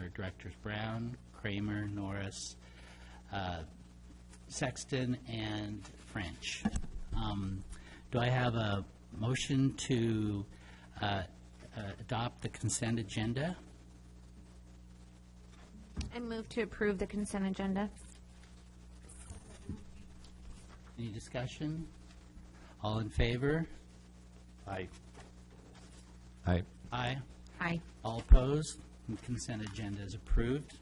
are Directors Brown, Kramer, Norris, Sexton, and French. Do I have a motion to adopt the consent agenda? I move to approve the consent agenda. Any discussion? All in favor? Aye. Aye. Aye. Aye. All opposed? The consent agenda is approved.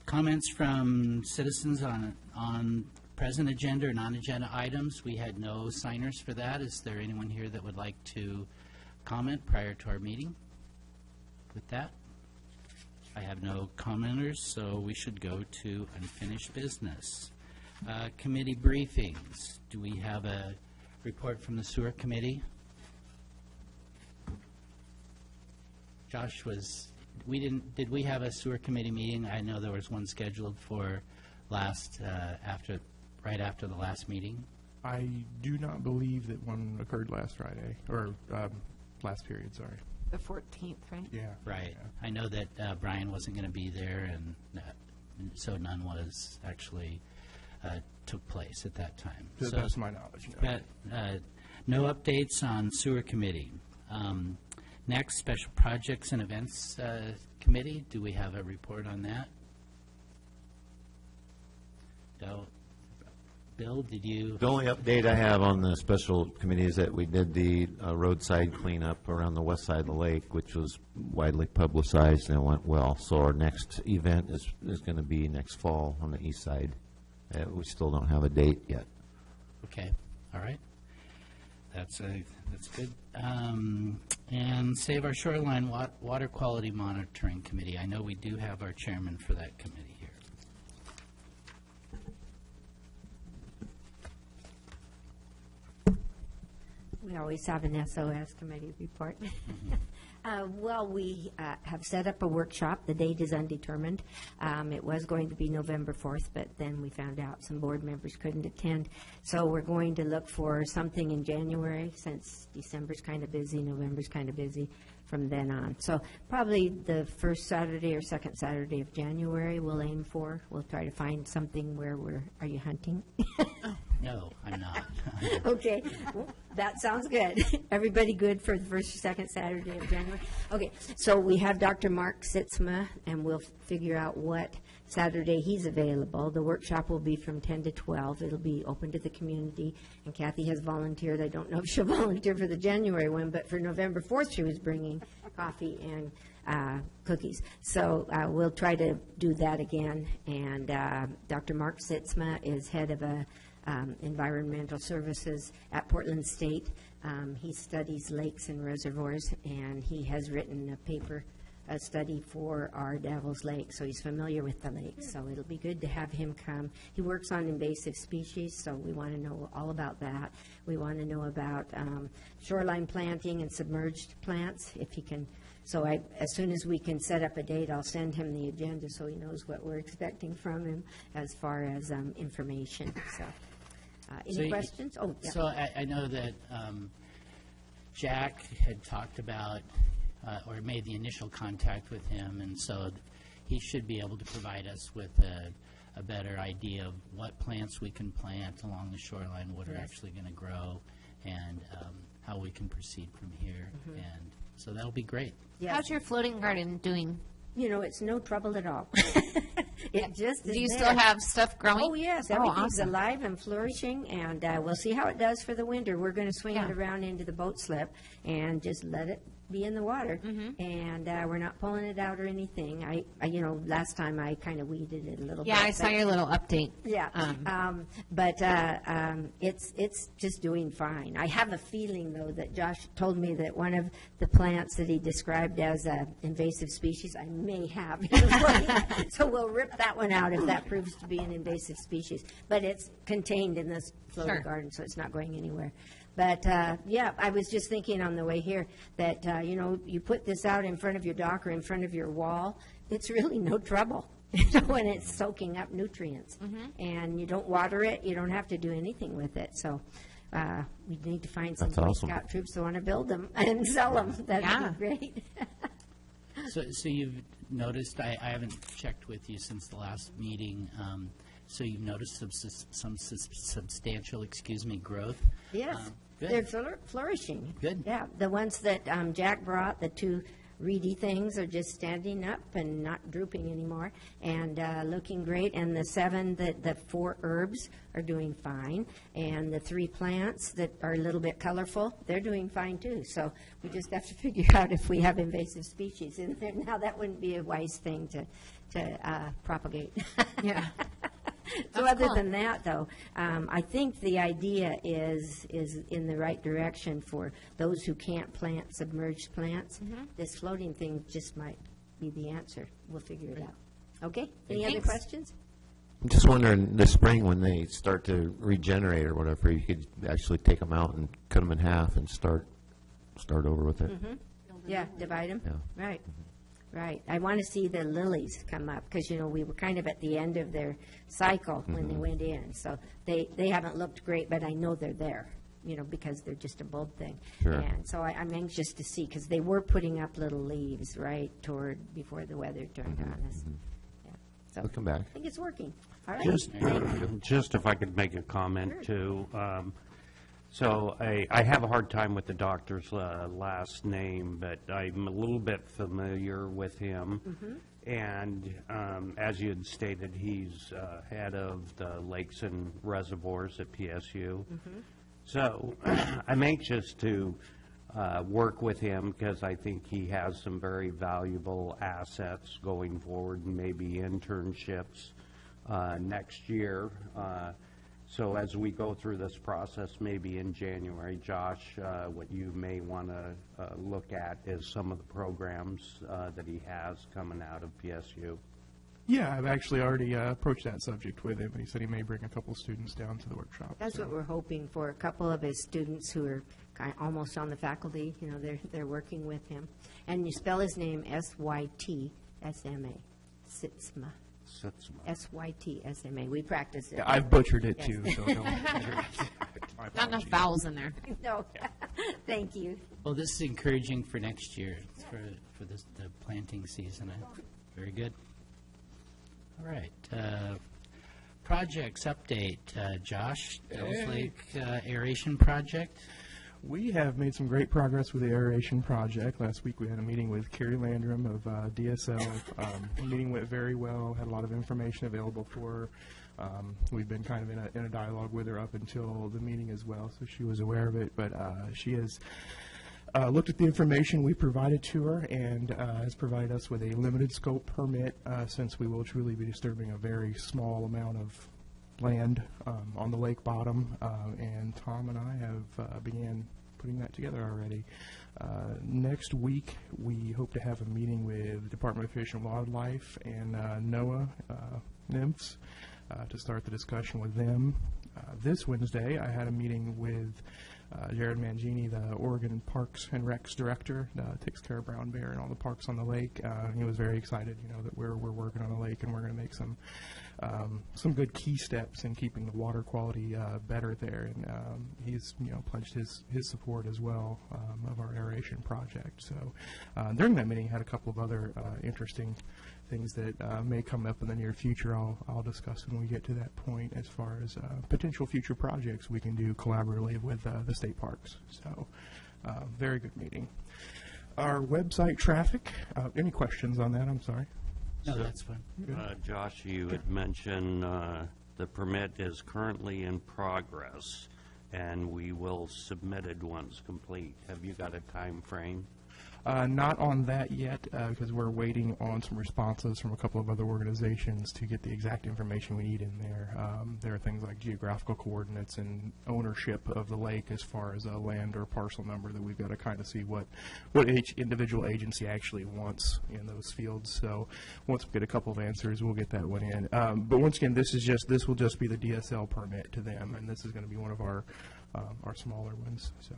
Comments from citizens on present agenda or non-agenda items? We had no signers for that. Is there anyone here that would like to comment prior to our meeting? With that, I have no commenters, so we should go to unfinished business. Committee briefings. Do we have a report from the sewer committee? Josh, did we have a sewer committee meeting? I know there was one scheduled for right after the last meeting. I do not believe that one occurred last Friday, or last period, sorry. The 14th, right? Yeah. Right. Yeah. I know that Brian wasn't going to be there, and so none was actually took place at that time. To the best of my knowledge, no. No updates on sewer committee. Next, special projects and events committee. Do we have a report on that? No. Bill, did you? The only update I have on the special committee is that we did the roadside cleanup around the west side of the lake, which was widely publicized and it went well. So our next event is going to be next fall on the east side. We still don't have a date yet. Okay. All right. That's good. And Save Our Shoreline Water Quality Monitoring Committee. I know we do have our chairman for that committee here. We always have an SOS committee report. Well, we have set up a workshop. The date is undetermined. It was going to be November 4th, but then we found out some board members couldn't attend. So we're going to look for something in January, since December's kind of busy, November's kind of busy from then on. So probably the first Saturday or second Saturday of January we'll aim for. We'll try to find something where are you hunting? No, I'm not. Okay, well, that sounds good. Everybody good for the first or second Saturday of January? Okay, so we have Dr. Mark Sitzma, and we'll figure out what Saturday he's available. The workshop will be from 10 to 12. It'll be open to the community, and Kathy has volunteered. I don't know if she'll volunteer for the January one, but for November 4th, she was bringing coffee and cookies. So we'll try to do that again, and Dr. Mark Sitzma is head of environmental services at Portland State. He studies lakes and reservoirs, and he has written a study for our Devil's Lake, so he's familiar with the lake. So it'll be good to have him come. He works on invasive species, so we want to know all about that. We want to know about shoreline planting and submerged plants, if he can. So as soon as we can set up a date, I'll send him the agenda so he knows what we're expecting from him as far as information. So. Any questions? Oh, yeah. So I know that Jack had talked about or made the initial contact with him, and so he should be able to provide us with a better idea of what plants we can plant along the shoreline, what are actually going to grow, and how we can proceed from here. Mm-hmm. And so that'll be great. Yes. How's your floating garden doing? You know, it's no trouble at all. It just is Do you there. still have stuff growing? Oh, yes. Everything's awesome. alive and flourishing, and we'll see how it does for the winter. We're going to swing it around into the boat slip and just let it be in the water. Mm-hmm. And we're not pulling it out or anything. I last time I kind of weeded it a little bit. Yeah, I saw your little update. Yeah, but it's just doing fine. I have a feeling, though, that Josh told me that one of the plants that he described as an invasive species, I may have. So we'll rip that one out if that proves to be an invasive species. But it's contained in this floating garden, so it's not going anywhere. But, I was just thinking on the way here that, you put this out in front of your dock or in front of your wall, it's really no trouble when it's soaking up nutrients. Mm-hmm. And you don't water it, you don't have to do anything with it. So we need to find some Boy Scout troops that want to build them and sell them. That'd be great. So you've noticed, I haven't checked with you since the last meeting, so you've noticed some substantial, growth? Yes, Good. they're flourishing. Good. Yeah, the ones that Jack brought, the two reedy things, are just standing up and not drooping anymore, and looking great. And the 4 herbs are doing fine, and the 3 plants that are a little bit colorful, they're doing fine too. So we just have to figure out if we have invasive species in there. Now, that wouldn't be a wise thing to propagate. Yeah. So That's other cool. than that, though, I think the idea is in the right direction for those who can't plant submerged plants. This floating thing just might be the answer. We'll figure it out. Okay? Any other Thanks. questions? I'm just wondering, this spring when they start to regenerate or whatever, you could actually take them out and cut them in half and start over with it. Yeah, divide them? Yeah. Right. Right. I want to see the lilies come up because, we were kind of at the end of their cycle when they went in. So they haven't looked great, but I know they're there, because they're just a bulb thing. Sure. And so I'm anxious to see because they were putting up little leaves before the weather turned on us. Yeah. So They'll come back. I think it's working. All right. Just if I could make a comment too. So I have a hard time with the doctor's last name, but I'm a little bit familiar with him. And as you had stated, he's head of the lakes and reservoirs at PSU. So I'm anxious to work with him because I think he has some very valuable assets going forward, and maybe internships next year. So as we go through this process, maybe in January, Josh, what you may want to look at is some of the programs that he has coming out of PSU. Yeah, I've actually already approached that subject with him, and he said he may bring a couple of students down to the workshop. That's so. what we're hoping for. A couple of his students who are almost on the faculty, they're working with him. And you spell his name S-Y-T-S-M-A, Sitzma. S-Y-T-S-M-A. We practice it. Yeah, I've butchered it Yes. too, so don't. My Not enough apologies. vowels in there. No, thank you. Well, this is encouraging for next year, for the planting season. Very good. All right. Projects update. Josh, Devils Lake aeration project. We have made some great progress with the aeration project. Last week we had a meeting with Carrie Landrum of DSL. The meeting went very well, had a lot of information available for her. We've been kind of in a dialogue with her up until the meeting as well, so she was aware of it. But she has looked at the information we provided to her and has provided us with a limited scope permit since we will truly be disturbing a very small amount of land on the lake bottom, and Tom and I have began putting that together already. Next week, we hope to have a meeting with Department of Fish and Wildlife and NOAA nymphs to start the discussion with them. This Wednesday, I had a meeting with Jared Mangini, the Oregon Parks and Recs director, takes care of brown bear and all the parks on the lake. He was very excited, that we're working on the lake and we're going to make some good key steps in keeping the water quality better there. And he's pledged his support as well of our aeration project. So during that meeting, I had a couple of other interesting things that may come up in the near future. I'll discuss when we get to that point as far as potential future projects we can do collaboratively with the state parks. So very good meeting. Our website traffic, any questions on that? I'm sorry. No, that's fine. Josh, you had mentioned the permit is currently in progress, and we will submit it once complete. Have you got a time frame? Not on that yet, because we're waiting on some responses from a couple of other organizations to get the exact information we need in there. There are things like geographical coordinates and ownership of the lake as far as a land or parcel number that we've got to kind of see what each individual agency actually wants in those fields. So once we get a couple of answers, we'll get that one in. But once again, this will just be the DSL permit to them, and this is going to be one of our smaller ones. So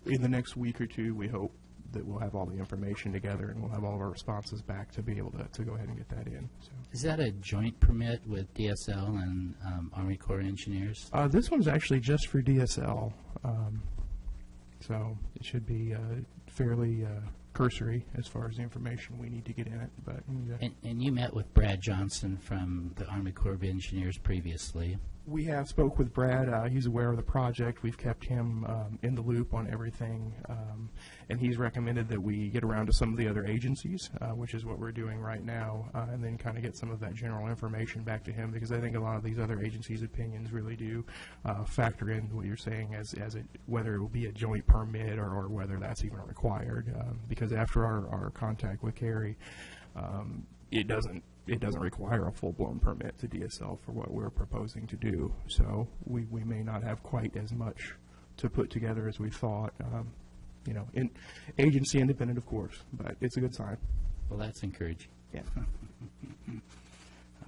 in the next week or two, we hope that we'll have all the information together and we'll have all of our responses back to be able to go ahead and get that in. So. Is that a joint permit with DSL and Army Corps of Engineers? This one's actually just for DSL, so it should be fairly cursory as far as the information we need to get in it. But And you met with Brad Johnson from the Army Corps of Engineers previously. we have spoke with Brad. He's aware of the project. We've kept him in the loop on everything, and he's recommended that we get around to some of the other agencies, which is what we're doing right now, and then kind of get some of that general information back to him, because I think a lot of these other agencies' opinions really do factor in what you're saying as whether it will be a joint permit or whether that's even required. Because after our contact with Carrie, it doesn't require a full-blown permit to DSL for what we're proposing to do. So we may not have quite as much to put together as we thought. Agency independent, of course, but it's a good sign. Well, that's encouraging. Yeah.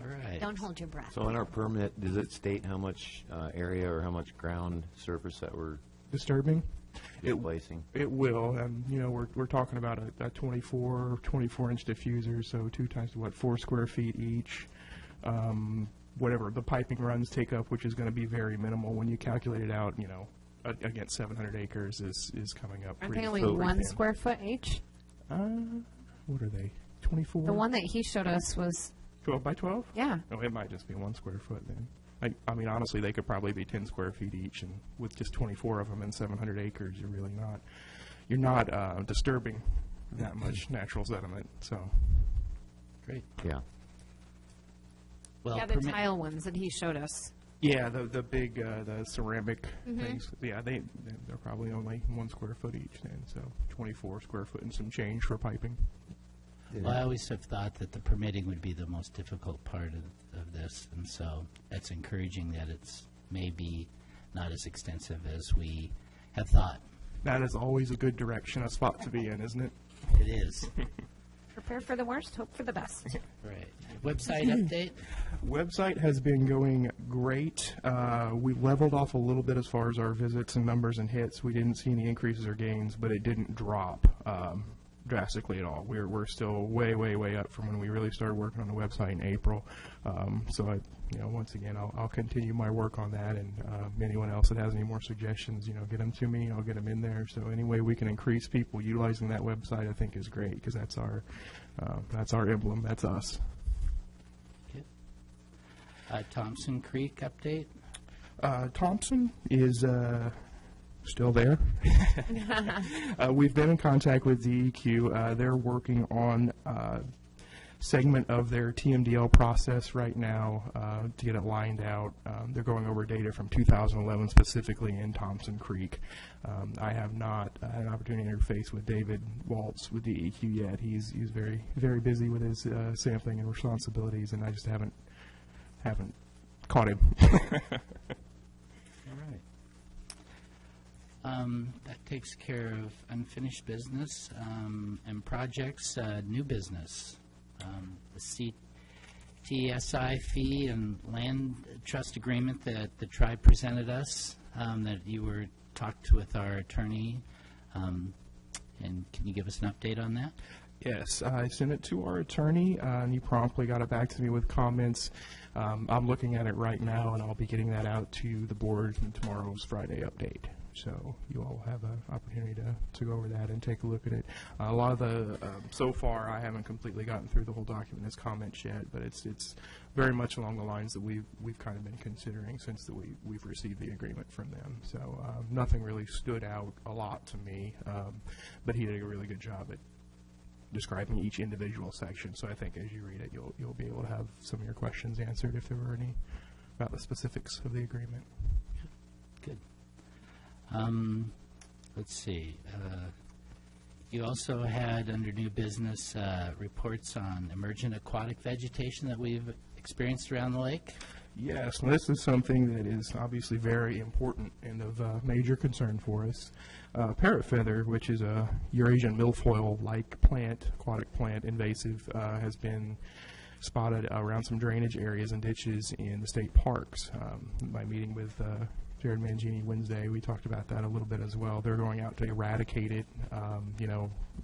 All right. Don't hold your breath. So in our permit, does it state how much area or how much ground surface that we're Disturbing? replacing? It will, and we're talking about a 24-inch diffuser, so 2 times 4 square feet each. Whatever the piping runs take up, which is going to be very minimal when you calculate it out. Against 700 acres is coming up. Aren't pretty they only pretty 1 thin. square foot each? What are they? 24. The one that he showed us was, 12 by 12? yeah. Oh, it might just be 1 square foot then. I mean, honestly, they could probably be 10 square feet each, and with just 24 of them and 700 acres, you're not disturbing that much natural sediment. So, Great. Yeah. Well, Yeah, the tile ones that he showed us. yeah, the big the ceramic things. Yeah, they're probably only 1 square foot each then. So 24 square foot and some change for piping. Well, I always have thought that the permitting would be the most difficult part of this, and so that's encouraging that it's maybe not as extensive as we have thought. That is always a good direction, a spot to be in, isn't it? It is. Prepare for the worst, hope for the best. Right. Website update? Website has been going great. We leveled off a little bit as far as our visits and numbers and hits. We didn't see any increases or gains, but it didn't drop drastically at all. We're still way up from when we really started working on the website in April. So once again, I'll continue my work on that, and anyone else that has any more suggestions, get them to me. I'll get them in there. So any way we can increase people utilizing that website, I think is great, because that's our emblem. That's us. Okay. Thompson Creek update? Thompson is still there. We've been in contact with DEQ. They're working on segment of their TMDL process right now to get it lined out. They're going over data from 2011 specifically in Thompson Creek. I have not had an opportunity to interface with David Waltz with DEQ yet. He's very busy with his sampling and responsibilities, and I just haven't caught him. All right. That takes care of unfinished business and projects. New business. The CTSI fee and land trust agreement that the tribe presented us, that you were talked to with our attorney. And can you give us an update on that? Yes, I sent it to our attorney, and he promptly got it back to me with comments. I'm looking at it right now, and I'll be getting that out to the board in tomorrow's Friday update. So you all have an opportunity to go over that and take a look at it. A lot of the, so far, I haven't completely gotten through the whole document as comments yet, but it's very much along the lines that we've kind of been considering since we've received the agreement from them. So nothing really stood out a lot to me, but he did a really good job at describing each individual section. So I think as you read it, you'll be able to have some of your questions answered if there were any about the specifics of the agreement. Good. Let's see. You also had under new business reports on emergent aquatic vegetation that we've experienced around the lake. Yes, and this is something that is obviously very important and of major concern for us. Parrot feather, which is a Eurasian milfoil-like plant, aquatic plant, invasive, has been spotted around some drainage areas and ditches in the state parks. My meeting with Jared Mangini Wednesday, we talked about that a little bit as well. They're going out to eradicate it,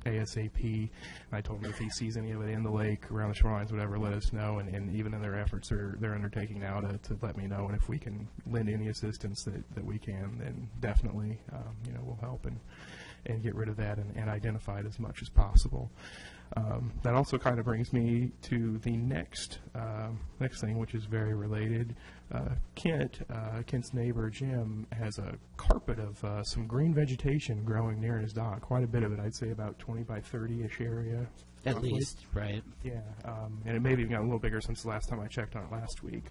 ASAP. I told him if he sees any of it in the lake, around the shorelines, whatever, let us know. And even in their efforts, they're undertaking now to let me know. And if we can lend any assistance that we can, then definitely, we'll help. and get rid of that and identify it as much as possible. That also kind of brings me to the next thing, which is very related. Kent's neighbor Jim has a carpet of some green vegetation growing near his dock. Quite a bit of it, I'd say about 20 by 30-ish area. At roughly. least, right? Yeah, and it maybe even got a little bigger since the last time I checked on it last week.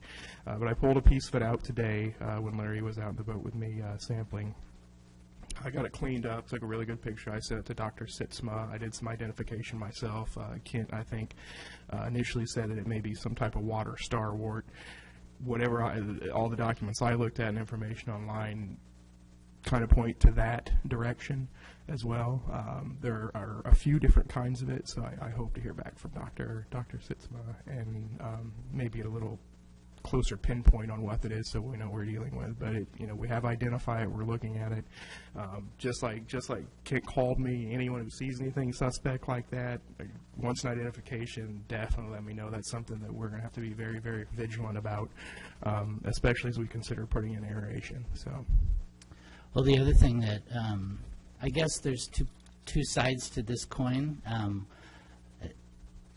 But I pulled a piece of it out today when Larry was out in the boat with me sampling. I got it cleaned up, took a really good picture. I sent it to Dr. Sitzma. I did some identification myself. Kent, I think, initially said that it may be some type of water starwort. Whatever, all the documents I looked at and information online kind of point to that direction as well. There are a few different kinds of it, so I hope to hear back from Dr. Sitzma and maybe a little closer pinpoint on what it is, so we know what we're dealing with. But we have identified it. We're looking at it. Just like Kent called me. Anyone who sees anything suspect like that, wants an identification, definitely let me know. That's something that we're going to have to be very, very vigilant about, especially as we consider putting in aeration. So. Well, the other thing that I guess there's two sides to this coin.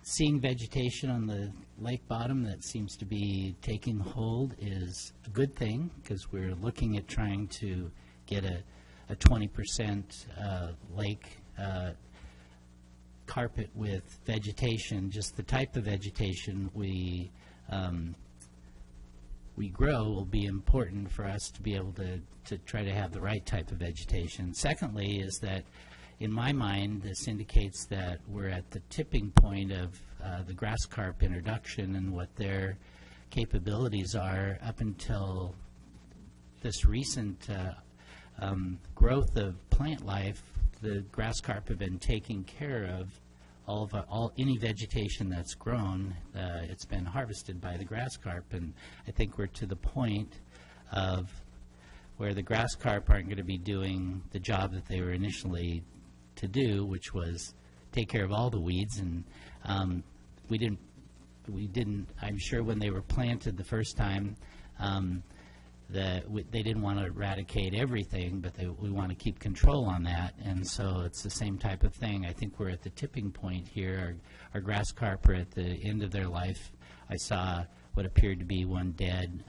Seeing vegetation on the lake bottom that seems to be taking hold is a good thing, because we're looking at trying to get a 20% lake carpet with vegetation. Just the type of vegetation we grow will be important for us to be able to try to have the right type of vegetation. Secondly is that, in my mind, this indicates that we're at the tipping point of the grass carp introduction and what their capabilities are. Up until this recent growth of plant life, the grass carp have been taking care of any vegetation that's grown. It's been harvested by the grass carp, and I think we're to the point of where the grass carp aren't going to be doing the job that they were initially to do, which was take care of all the weeds. And we didn't, I'm sure when they were planted the first time, they didn't want to eradicate everything, but we want to keep control on that. And so it's the same type of thing. I think we're at the tipping point here. Our grass carp are at the end of their life. I saw what appeared to be one dead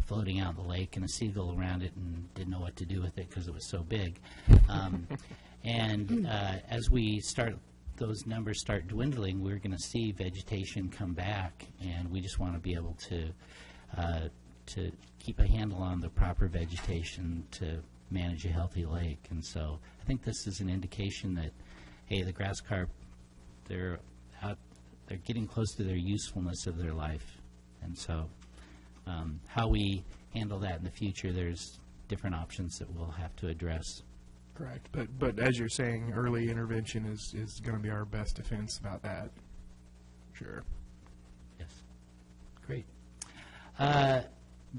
floating out in the lake and a seagull around it, and didn't know what to do with it because it was so big. And as those numbers start dwindling, we're going to see vegetation come back, and we just want to be able to keep a handle on the proper vegetation to manage a healthy lake. And so I think this is an indication that, hey, the grass carp, they're getting close to their usefulness of their life. And so how we handle that in the future, there's different options that we'll have to address. Correct. But as you're saying, early intervention is going to be our best defense about that. Sure. Yes. Great.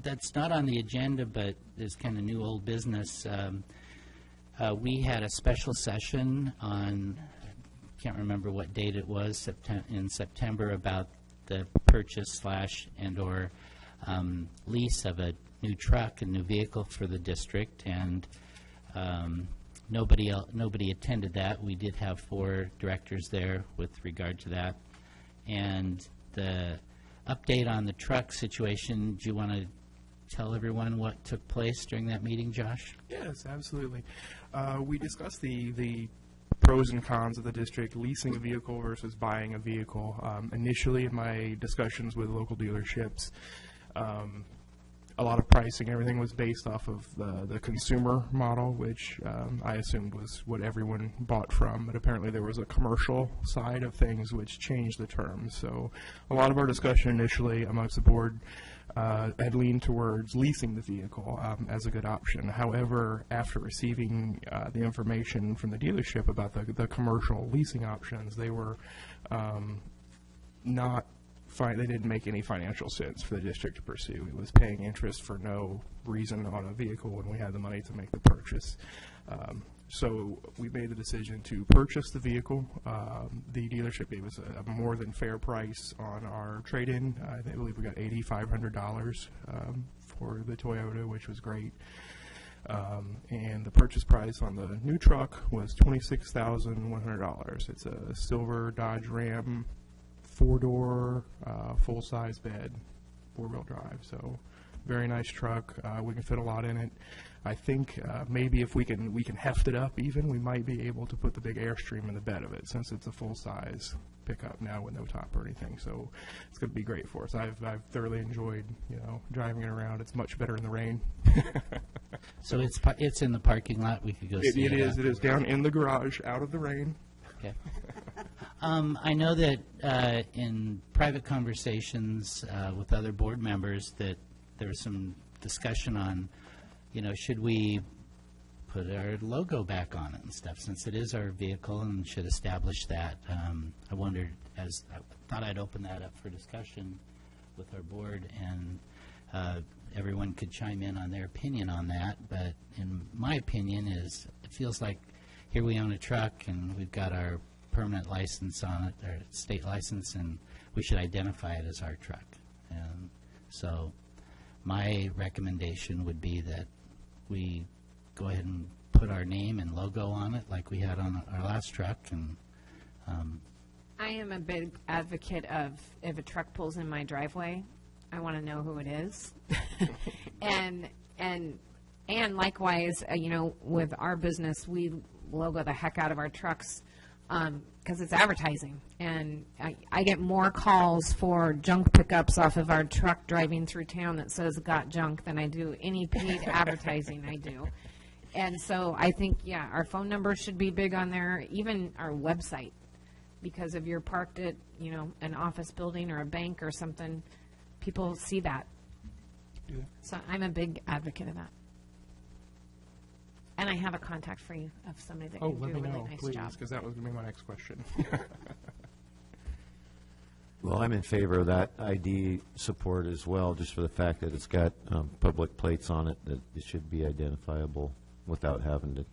That's not on the agenda, but is kind of new old business. We had a special session on, can't remember what date it was, in September, about the purchase /and/or lease of a new truck, a new vehicle for the district, and nobody attended that. We did have 4 directors there with regard to that. And the update on the truck situation, do you want to tell everyone what took place during that meeting, Josh? Yes, absolutely. We discussed the pros and cons of the district leasing a vehicle versus buying a vehicle. Initially, in my discussions with local dealerships, a lot of pricing, everything was based off of the consumer model, which I assumed was what everyone bought from, but apparently there was a commercial side of things which changed the terms. So a lot of our discussion initially amongst the board had leaned towards leasing the vehicle as a good option. However, after receiving the information from the dealership about the commercial leasing options, they were they didn't make any financial sense for the district to pursue. It was paying interest for no reason on a vehicle when we had the money to make the purchase. So we made the decision to purchase the vehicle. The dealership gave us a more than fair price on our trade-in. I believe we got $8,500 for the Toyota, which was great. And the purchase price on the new truck was $26,100. It's a silver Dodge Ram, 4-door, full-size bed, 4-wheel drive. So very nice truck. We can fit a lot in it. I think maybe if we can heft it up even, we might be able to put the big Airstream in the bed of it, since it's a full-size pickup now with no top or anything. So it's going to be great for us. I've thoroughly enjoyed, driving it around. It's much better in the rain. So it's in the parking lot. We could go see it. It is down in the garage, out of the rain. Okay. I know that in private conversations with other board members that there was some discussion on, should we put our logo back on it and stuff, since it is our vehicle and should establish that. I wondered, I thought I'd open that up for discussion with our board, and everyone could chime in on their opinion on that. But in my opinion is, it feels like here we own a truck and we've got our permanent license on it, our state license, and we should identify it as our truck. And so my recommendation would be that we go ahead and put our name and logo on it like we had on our last truck. And I am a big advocate of, if a truck pulls in my driveway, I want to know who it is. and likewise, with our business, we logo the heck out of our trucks because it's advertising. And I get more calls for junk pickups off of our truck driving through town that says "got junk" than I do any paid advertising I do. And so I think, our phone number should be big on there, even our website, because if you're parked at, an office building or a bank or something, people see that. Yeah. So I'm a big advocate of that. And I have a contact for you of somebody that Oh, can let do me a really know, nice please, job. because that was going to be my next question. Well, I'm in favor of that ID support as well, just for the fact that it's got public plates on it, that it should be identifiable without having to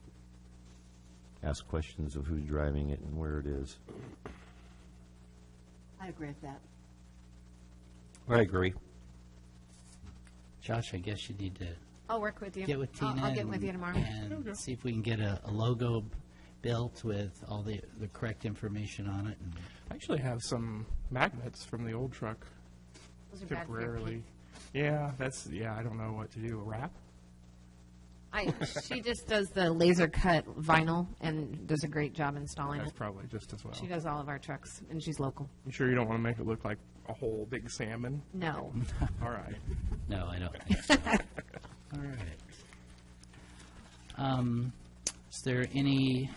ask questions of who's driving it and where it is. I agree with that. I agree. Josh, I guess you need to I'll work with you. get with Tina. I'll get with you tomorrow. And see if we can get a logo built with all the correct information on it. And I actually have some magnets from the old truck Those are bad for your temporarily. Yeah, I don't know what to do. A wrap? She just does the laser cut vinyl and does a great job installing That's it. probably just as well. She does all of our trucks, and she's local. You sure you don't want to make it look like a whole big salmon? No. All right. no, I don't think so. All right. Is there any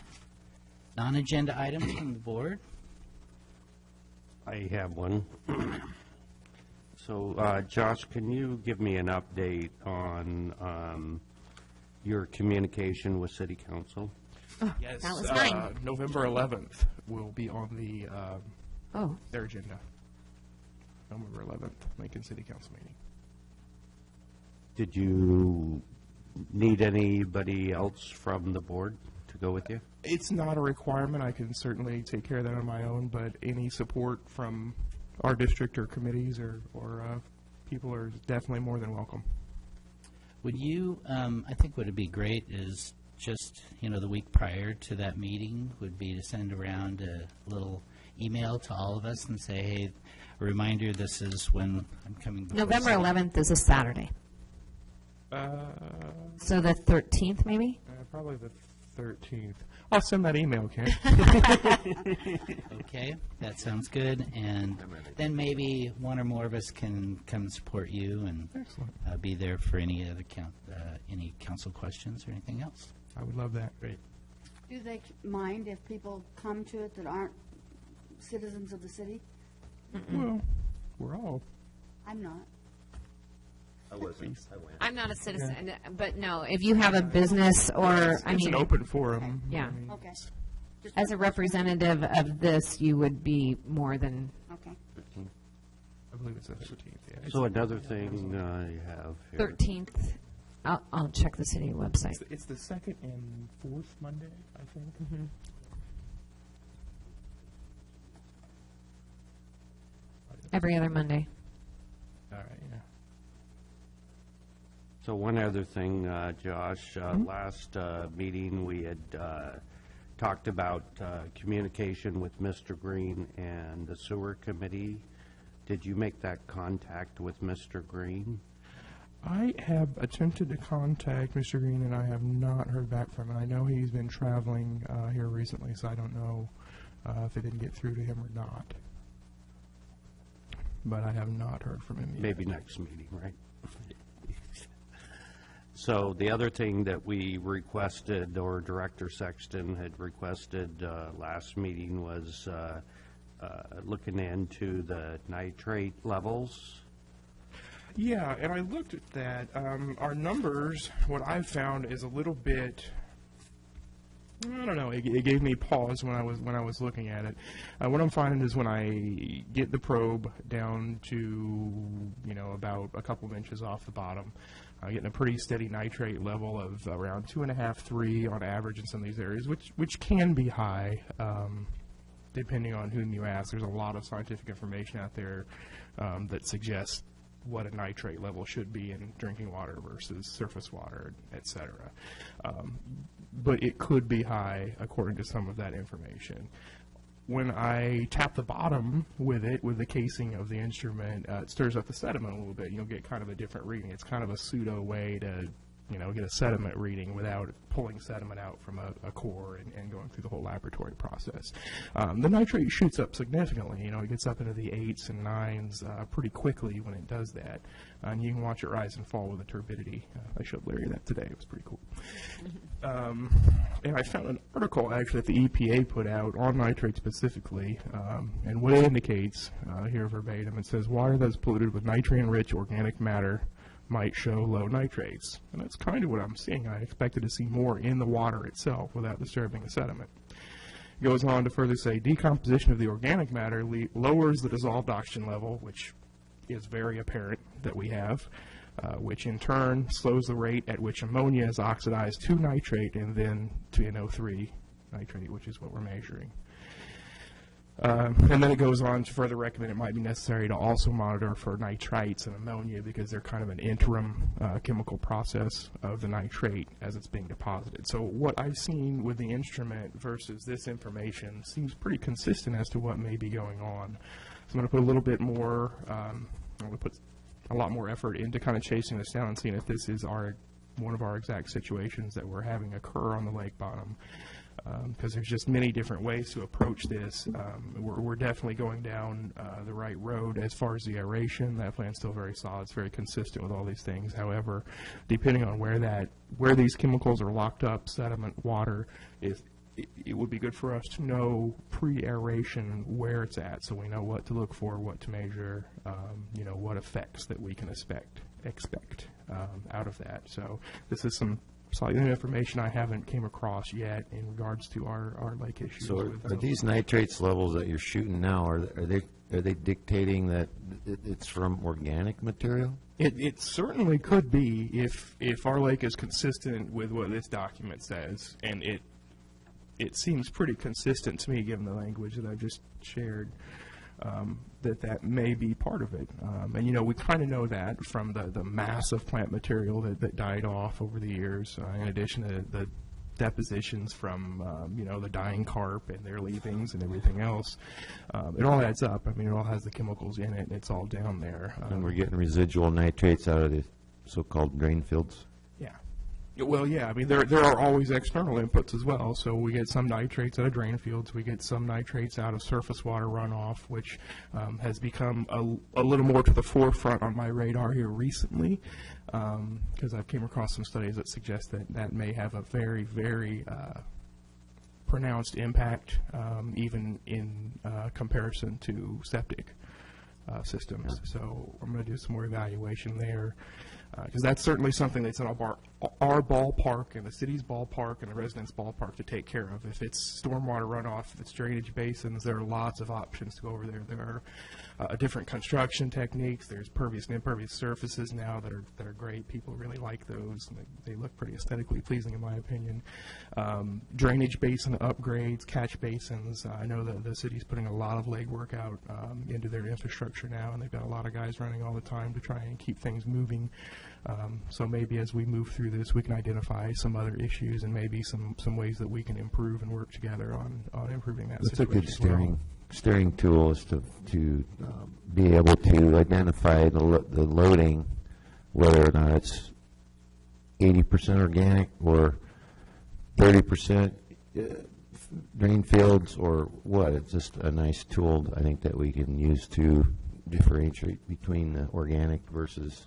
non-agenda items from the board? I have one. So, Josh, can you give me an update on your communication with City Council? Yes. That was mine. November 11th will be on the Oh, their agenda. November 11th, Lincoln City Council meeting. Did you need anybody else from the board to go with you? It's not a requirement. I can certainly take care of that on my own, but any support from our district or committees or people are definitely more than welcome. Would you, I think what would be great is just, the week prior to that meeting would be to send around a little email to all of us and say, hey, a reminder, this is when I'm coming before November City. 11th is a Saturday. So the 13th, maybe? Probably the 13th. I'll send that email, Ken. Okay, that sounds good. And then maybe one or more of us can come support you and Excellent. be there for any other any council questions or anything else. I would love that. Great. Do they mind if people come to it that aren't citizens of the city? Well, we're all. I'm not. I wasn't. I went. I'm not a citizen, but no, if you have a business or, It's an open forum. Yeah. I mean, Okay. Just- as a representative of this, you would be more than, Okay. I believe it's the 13th. Yeah. So another thing you have here. 13th. I'll check the city website. It's the second and fourth Monday, I think. Every other Monday. All right. Yeah. So one other thing, Josh, last meeting, we had talked about communication with Mr. Green and the sewer committee. Did you make that contact with Mr. Green? I have attempted to contact Mr. Green, and I have not heard back from him. I know he's been traveling here recently, so I don't know if it didn't get through to him or not. But I have not heard from him yet. Maybe next meeting, right? So the other thing that we requested, or Director Sexton had requested last meeting, was looking into the nitrate levels. Yeah, and I looked at that. Our numbers, what I've found is a little bit, I don't know, it gave me pause when I was looking at it. What I'm finding is when I get the probe down to, about a couple of inches off the bottom, getting a pretty steady nitrate level of around 2.5, 3 on average in some of these areas, which can be high, depending on whom you ask. There's a lot of scientific information out there that suggests what a nitrate level should be in drinking water versus surface water, et cetera. But it could be high according to some of that information. When I tap the bottom with the casing of the instrument, it stirs up the sediment a little bit. You'll get kind of a different reading. It's kind of a pseudo way to get a sediment reading without pulling sediment out from a core and going through the whole laboratory process. The nitrate shoots up significantly. It gets up into the 8s and 9s pretty quickly when it does that. And you can watch it rise and fall with the turbidity. I showed Larry that today. It was pretty cool. And I found an article, actually, that the EPA put out on nitrate specifically. And what it indicates, here verbatim, it says, water that is polluted with nitrogen-rich organic matter might show low nitrates. And that's kind of what I'm seeing. I expected to see more in the water itself without disturbing the sediment. It goes on to further say, decomposition of the organic matter lowers the dissolved oxygen level, which is very apparent that we have, which in turn slows the rate at which ammonia is oxidized to nitrate and then to NO3 nitrate, which is what we're measuring. And then it goes on to further recommend it might be necessary to also monitor for nitrites and ammonia because they're kind of an interim chemical process of the nitrate as it's being deposited. So what I've seen with the instrument versus this information seems pretty consistent as to what may be going on. So I'm going to put a little bit more, I'm going to put a lot more effort into kind of chasing this down and seeing if this is one of our exact situations that we're having occur on the lake bottom. Because there's just many different ways to approach this. We're definitely going down the right road as far as the aeration. That plan's still very solid. It's very consistent with all these things. However, depending on where these chemicals are locked up, sediment, water, it would be good for us to know pre-aeration where it's at, so we know what to look for, what to measure, what effects that we can expect out of that. So this is some slightly new information I haven't came across yet in regards to our lake issues. So are these nitrates levels that you're shooting now, are they dictating that it's from organic material? It certainly could be if our lake is consistent with what this document says, and it seems pretty consistent to me given the language that I've just shared. That may be part of it. And we kind of know that from the mass of plant material that died off over the years, in addition to the depositions from, the dying carp and their leavings and everything else. It all adds up. It all has the chemicals in it, and it's all down there. And we're getting residual nitrates out of the so-called drain fields? Yeah. Well, yeah, there are always external inputs as well. So we get some nitrates out of drain fields. We get some nitrates out of surface water runoff, which has become a little more to the forefront on my radar here recently, because I've came across some studies that suggest that may have a very, very pronounced impact, even in comparison to septic systems. So I'm going to do some more evaluation there, because that's certainly something that's in our ballpark and the city's ballpark and the residents' ballpark to take care of. If it's stormwater runoff, if it's drainage basins, there are lots of options to go over there. There are different construction techniques. There's pervious and impervious surfaces now that are great. People really like those. And they look pretty aesthetically pleasing, in my opinion. Drainage basin upgrades, catch basins. I know that the city's putting a lot of legwork out into their infrastructure now, and they've got a lot of guys running all the time to try and keep things moving. So maybe as we move through this, we can identify some other issues and maybe some ways that we can improve and work together on improving that That's a situation. good as well. steering tool is to be able to identify the loading, whether or not it's 80% organic or 30% drain fields or what. It's just a nice tool, I think, that we can use to differentiate between the organic versus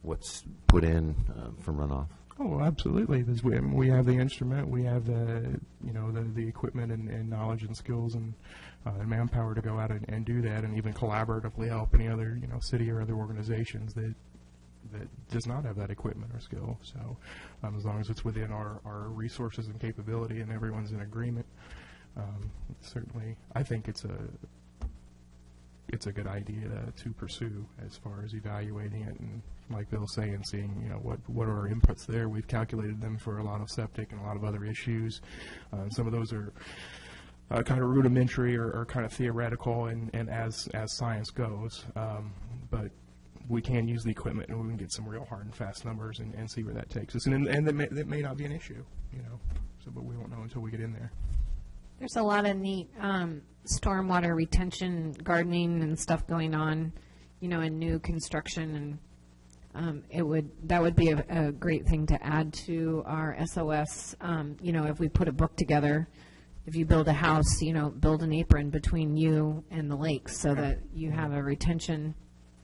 what's put in from runoff. Oh, absolutely. We have the instrument, we have the equipment and knowledge and skills and manpower to go out and do that, and even collaboratively help any other city or other organizations that does not have that equipment or skill. So as long as it's within our resources and capability and everyone's in agreement, certainly I think it's a good idea to pursue as far as evaluating it, and like Bill's saying, seeing what are our inputs there. We've calculated them for a lot of septic and a lot of other issues. Some of those are kind of rudimentary or kind of theoretical and as science goes, but we can use the equipment and we can get some real hard and fast numbers and see where that takes us. And that may not be an issue, but we won't know until we get in there. There's a lot of neat stormwater retention, gardening and stuff going on, in new construction, and that would be a great thing to add to our SOS. If we put a book together, if you build a house, build an apron between you and the lakes so that you have a retention,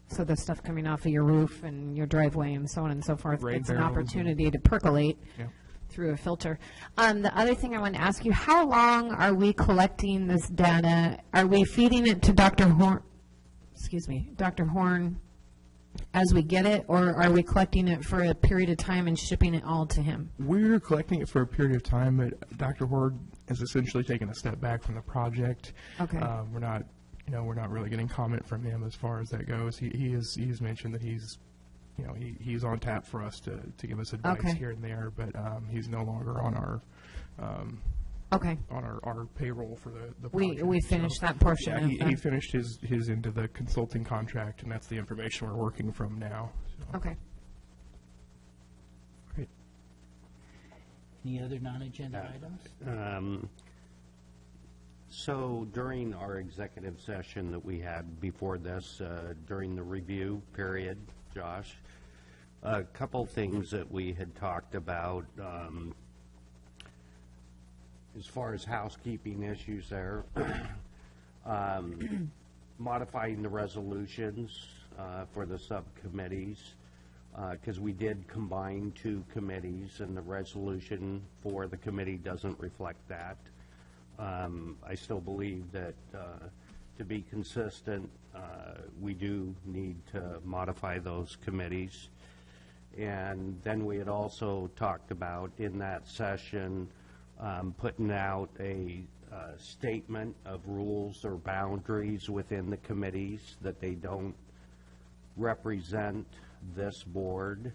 so the stuff coming off of your roof and your driveway and so on and so forth, Rain it's an barrels opportunity to percolate. Yeah. Through a filter. The other thing I want to ask you, how long are we collecting this data? Are we feeding it to Dr. Horn as we get it, or are we collecting it for a period of time and shipping it all to him? We're collecting it for a period of time, but Dr. Horde has essentially taken a step back from the project. Okay. We're not really getting comment from him as far as that goes. He's mentioned that he's on tap for us to give us advice Okay. here and there, but he's no longer on our Okay. on our payroll for the project. We finished that portion Yeah, of he the- finished his into the consulting contract, and that's the information we're working from now. So. Okay. Great. Any other non-agenda items? So during our executive session that we had before this, during the review period, Josh, a couple things that we had talked about as far as housekeeping issues there, modifying the resolutions for the subcommittees, because we did combine two committees, and the resolution for the committee doesn't reflect that. I still believe that to be consistent, we do need to modify those committees. And then we had also talked about in that session putting out a statement of rules or boundaries within the committees, that they don't represent this board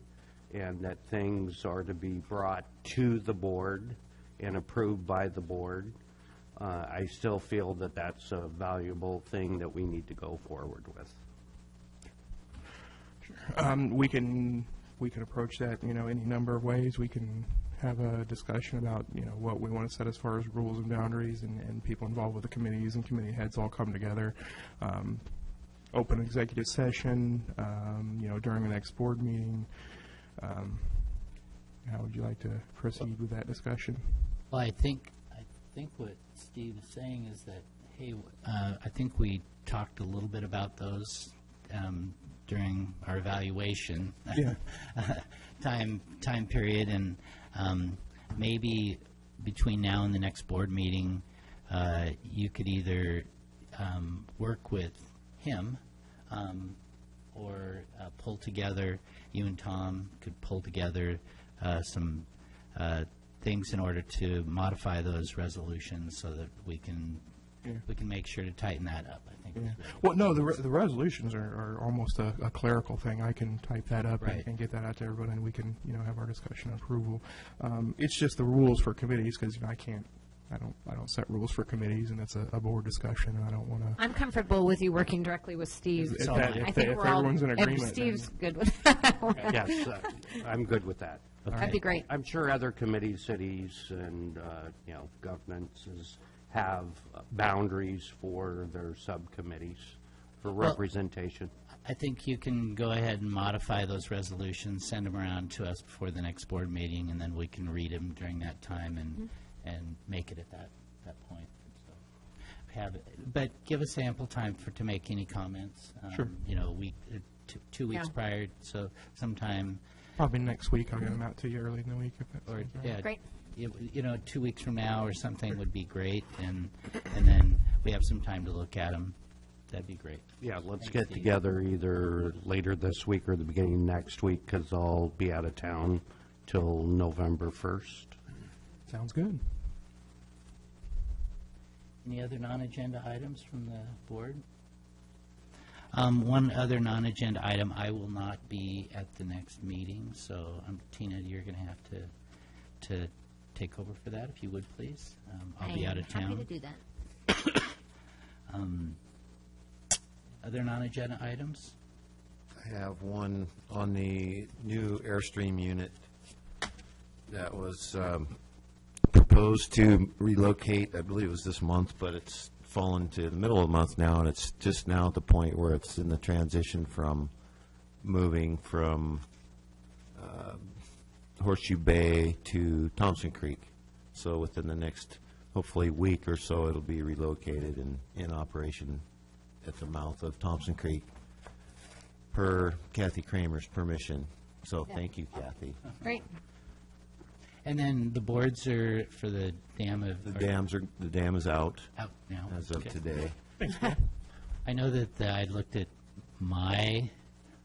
and that things are to be brought to the board and approved by the board. I still feel that that's a valuable thing that we need to go forward with. We can approach that any number of ways. We can have a discussion about what we want to set as far as rules and boundaries, and people involved with the committees and committee heads all come together. Open executive session, during the next board meeting. How would you like to proceed with that discussion? Well, I think what Steve is saying is that, hey, I think we talked a little bit about those during our evaluation Yeah. time period, and maybe between now and the next board meeting, you could either work with him or pull together, you and Tom could pull together some things in order to modify those resolutions so that we can make sure to tighten that up, I think. Yeah. Well, no, the resolutions are almost a clerical thing. I can type that up Right. and get that out to everybody, and we can, have our discussion and approval. It's just the rules for committees, because, I don't set rules for committees, and it's a board discussion, and I don't want to. I'm comfortable with you working directly with Steve. If So that- I if think if we're all, everyone's in if agreement, Steve's then- good with that. Yes, I'm good with that. That'd be great. I'm sure other committees, cities, and, governments have boundaries for their subcommittees for representation. I think you can go ahead and modify those resolutions, send them around to us before the next board meeting, and then we can read them during that time and make it at that point. So, but give us ample time to make any comments. Sure. Week, 2 weeks Yeah. prior, so sometime, Probably next week. I'll get them out to you early in the week, if that's or, okay. Great. 2 weeks from now or something would be great, and then we have some time to look at them. That'd be great. Yeah, let's Thanks, get Steve. together either later this week or the beginning of next week, because I'll be out of town till November 1st. Sounds good. Any other non-agenda items from the board? One other non-agenda item, I will not be at the next meeting, so Tina, you're going to have to take over for that, if you would, please. I'll be out of town. Happy to do that. Other non-agenda items? I have one on the new Airstream unit that was proposed to relocate, I believe it was this month, but it's fallen to the middle of the month now, and it's just now at the point where it's in the transition from moving from Horseshoe Bay to Thompson Creek. So within the next, hopefully, week or so, it'll be relocated and in operation at the mouth of Thompson Creek per Kathy Kramer's permission. So thank you, Kathy. Great. And then the boards are for the dam of... The dam is out Out now. as of Okay. today. I know that I looked at my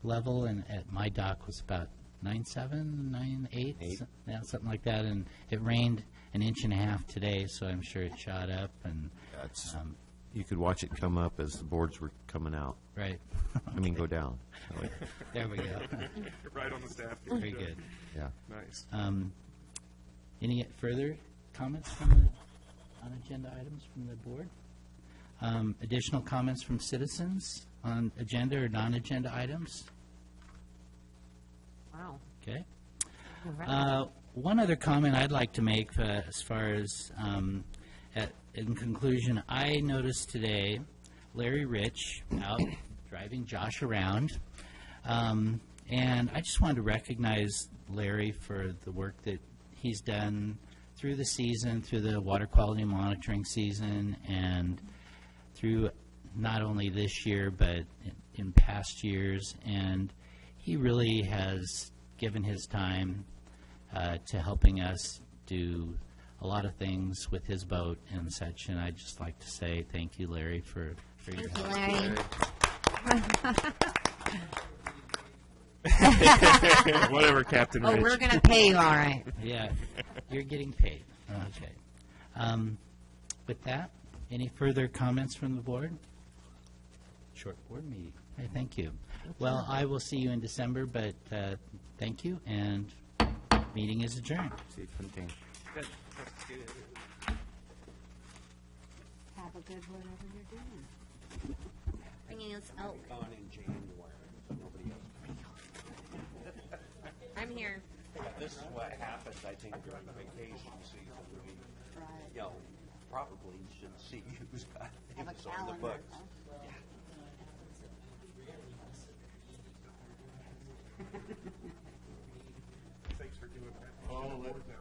level, and at my dock was about 9.7, 9.8, Eight. something like that, and it rained an inch and a half today, so I'm sure it shot up, and, That's, you could watch it come up as the boards were coming out. right. I mean, go down. There we go. Right on the staff. Very good. Yeah. Nice. Any further comments from the on-agenda items from the board? Additional comments from citizens on agenda or non-agenda items? Wow. Okay. All right. One other comment I'd like to make as far as, in conclusion, I noticed today Larry Rich out driving Josh around, and I just wanted to recognize Larry for the work that he's done through the season, through the water quality monitoring season, and through not only this year, but in past years, and he really has given his time to helping us do a lot of things with his boat and such, and I'd just like to say thank you, Larry, for your help. Larry. Whatever, Captain Oh, Rich. we're going to pay you, all right. Yeah, you're getting paid. Okay. With that, any further comments from the board? Short board meeting. Okay, thank you. Well, I will see you in December, but thank you, and meeting is adjourned. See you, Quintin. Have a good whatever you're doing. Bringing us out. Gone in January, so nobody else. I'm here. This is what happens, I think, during vacation season. Right. Probably should see who's got Have a things on the calendar. books. huh? Thanks for doing that.